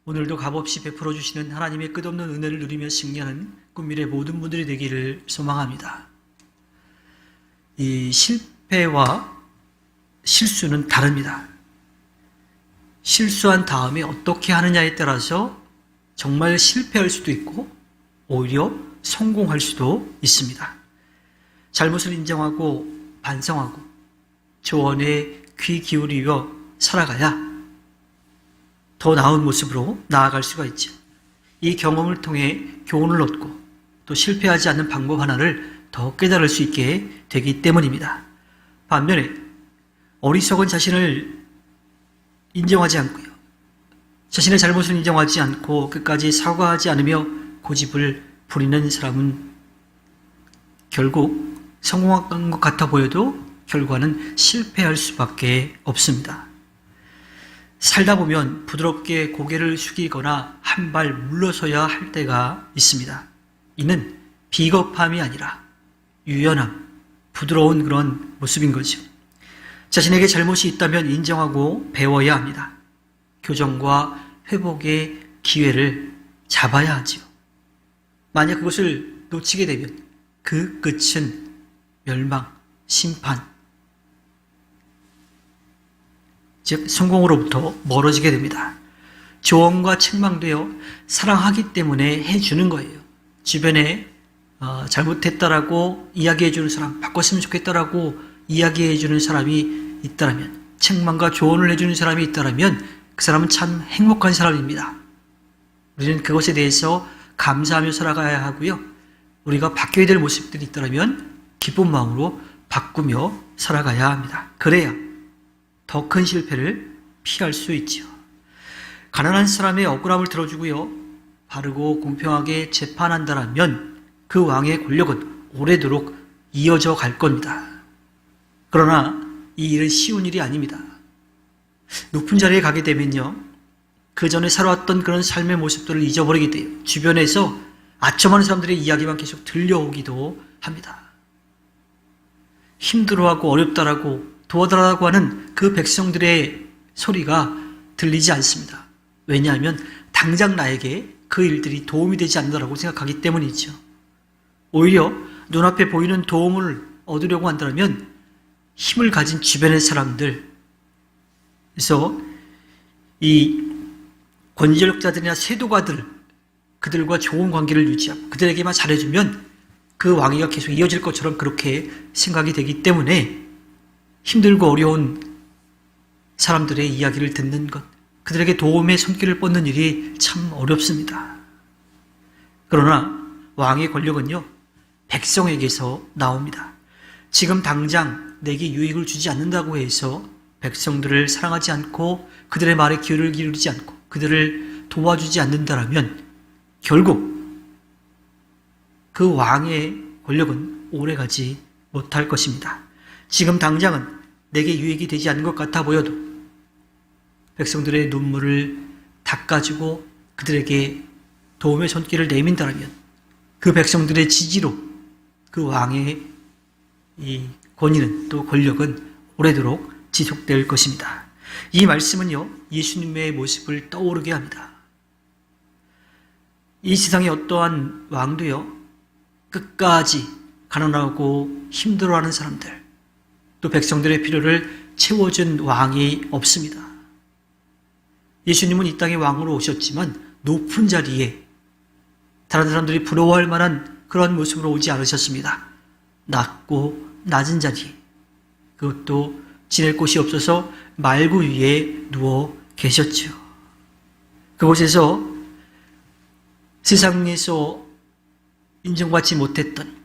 오늘도 값없이 베풀어 주시는 하나님의 끝없는 은혜를 누리며 승리하는 꿈미래 모든 분들이 되기를 소망합니다. 이 실패와 실수는 다릅니다. 실수한 다음에 어떻게 하느냐에 따라서 정말 실패할 수도 있고 오히려 성공할 수도 있습니다. 잘못을 인정하고 반성하고 조언에 귀 기울이며 살아가야 더 나은 모습으로 나아갈 수가 있죠. 이 경험을 통해 교훈을 얻고 또 실패하지 않는 방법 하나를 더 깨달을 수 있게 되기 때문입니다. 반면에 어리석은 자신을 인정하지 않고요. 자신의 잘못을 인정하지 않고 끝까지 사과하지 않으며 고집을 부리는 사람은 결국 성공한 것 같아 보여도 결과는 실패할 수밖에 없습니다. 살다 보면 부드럽게 고개를 숙이거나 한 발 물러서야 할 때가 있습니다. 이는 비겁함이 아니라 유연함, 부드러운 그런 모습인 거죠. 자신에게 잘못이 있다면 인정하고 배워야 합니다. 교정과 회복의 기회를 잡아야 하지요. 만약 그것을 놓치게 되면 그 끝은 멸망, 심판, 즉 성공으로부터 멀어지게 됩니다. 조언과 책망되어 사랑하기 때문에 해주는 거예요. 주변에 잘못했다라고 이야기해주는 사람, 바꿨으면 좋겠다라고 이야기해주는 사람이 있다면, 책망과 조언을 해주는 사람이 있다면 그 사람은 참 행복한 사람입니다. 우리는 그것에 대해서 감사하며 살아가야 하고요. 우리가 바뀌어야 될 모습들이 있다면 기쁜 마음으로 바꾸며 살아가야 합니다. 그래야 더 큰 실패를 피할 수 있죠. 가난한 사람의 억울함을 들어주고요. 바르고 공평하게 재판한다면 그 왕의 권력은 오래도록 이어져 갈 겁니다. 그러나 이 일은 쉬운 일이 아닙니다. 높은 자리에 가게 되면요. 그 전에 살아왔던 그런 삶의 모습들을 잊어버리게 돼요. 주변에서 아첨하는 사람들의 이야기만 계속 들려오기도 합니다. 힘들어하고 어렵다라고 도와달라고 하는 그 백성들의 소리가 들리지 않습니다. 왜냐하면 당장 나에게 그 일들이 도움이 되지 않는다고 생각하기 때문이죠. 오히려 눈앞에 보이는 도움을 얻으려고 한다면 힘을 가진 주변의 사람들, 그래서 이 권력자들이나 세도가들, 그들과 좋은 관계를 유지하고 그들에게만 잘해주면 그 왕위가 계속 이어질 것처럼 그렇게 생각이 되기 때문에 힘들고 어려운 사람들의 이야기를 듣는 것, 그들에게 도움의 손길을 뻗는 일이 참 어렵습니다. 그러나 왕의 권력은요, 백성에게서 나옵니다. 지금 당장 내게 유익을 주지 않는다고 해서 백성들을 사랑하지 않고 그들의 말에 귀를 기울이지 않고 그들을 도와주지 않는다면 결국 그 왕의 권력은 오래가지 못할 것입니다. 지금 당장은 내게 유익이 되지 않는 것 같아 보여도 백성들의 눈물을 닦아주고 그들에게 도움의 손길을 내민다면 그 백성들의 지지로 그 왕의 이 권위는 또 권력은 오래도록 지속될 것입니다. 이 말씀은요, 예수님의 모습을 떠오르게 합니다. 이 세상의 어떠한 왕도요, 끝까지 가난하고 힘들어하는 사람들, 또 백성들의 필요를 채워준 왕이 없습니다. 예수님은 이 땅에 왕으로 오셨지만 높은 자리에 다른 사람들이 부러워할 만한 그런 모습으로 오지 않으셨습니다. 낮고 낮은 자리에, 그것도 지낼 곳이 없어서 말구 위에 누워 계셨죠. 그곳에서 세상에서 인정받지 못했던,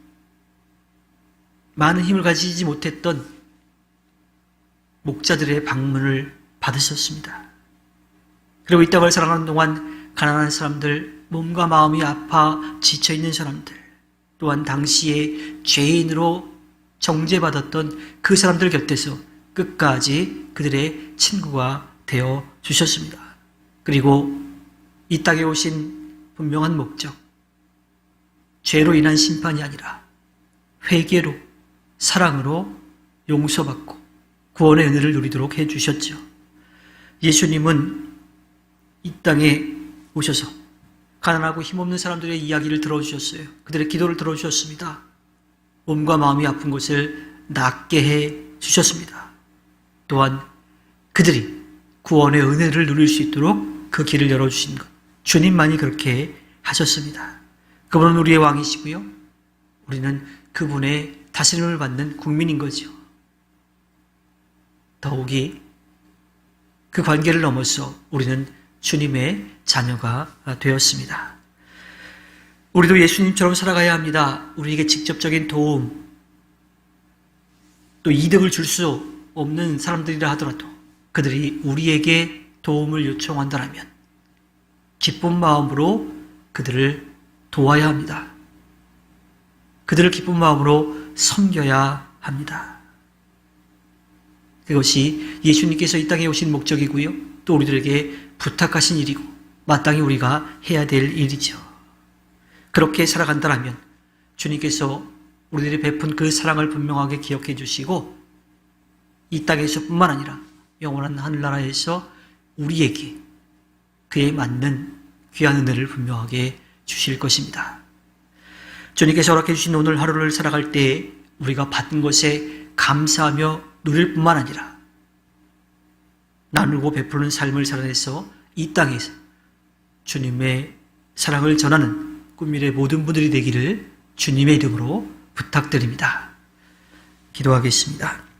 많은 힘을 가지지 못했던 목자들의 방문을 받으셨습니다. 그리고 이 땅을 살아가는 동안 가난한 사람들, 몸과 마음이 아파 지쳐있는 사람들, 또한 당시에 죄인으로 정죄받았던 그 사람들 곁에서 끝까지 그들의 친구가 되어 주셨습니다. 그리고 이 땅에 오신 분명한 목적, 죄로 인한 심판이 아니라 회개로, 사랑으로 용서받고 구원의 은혜를 누리도록 해주셨죠. 예수님은 이 땅에 오셔서 가난하고 힘없는 사람들의 이야기를 들어주셨어요. 그들의 기도를 들어주셨습니다. 몸과 마음이 아픈 것을 낫게 해 주셨습니다. 또한 그들이 구원의 은혜를 누릴 수 있도록 그 길을 열어주신 것, 주님만이 그렇게 하셨습니다. 그분은 우리의 왕이시고요. 우리는 그분의 다스림을 받는 국민인 거죠. 더욱이 그 관계를 넘어서 우리는 주님의 자녀가 되었습니다. 우리도 예수님처럼 살아가야 합니다. 우리에게 직접적인 도움, 또 이득을 줄 수 없는 사람들이라 하더라도 그들이 우리에게 도움을 요청한다면 기쁜 마음으로 그들을 도와야 합니다. 그들을 기쁜 마음으로 섬겨야 합니다. 그것이 예수님께서 이 땅에 오신 목적이고요. 또 우리들에게 부탁하신 일이고 마땅히 우리가 해야 될 일이죠. 그렇게 살아간다면 주님께서 우리들이 베푼 그 사랑을 분명하게 기억해 주시고 이 땅에서뿐만 아니라 영원한 하늘나라에서 우리에게 그에 맞는 귀한 은혜를 분명하게 주실 것입니다. 주님께서 허락해 주신 오늘 하루를 살아갈 때 우리가 받은 것에 감사하며 누릴 뿐만 아니라 나누고 베푸는 삶을 살아내서 이 땅에서 주님의 사랑을 전하는 꿈미래 모든 분들이 되기를 주님의 이름으로 부탁드립니다. 기도하겠습니다.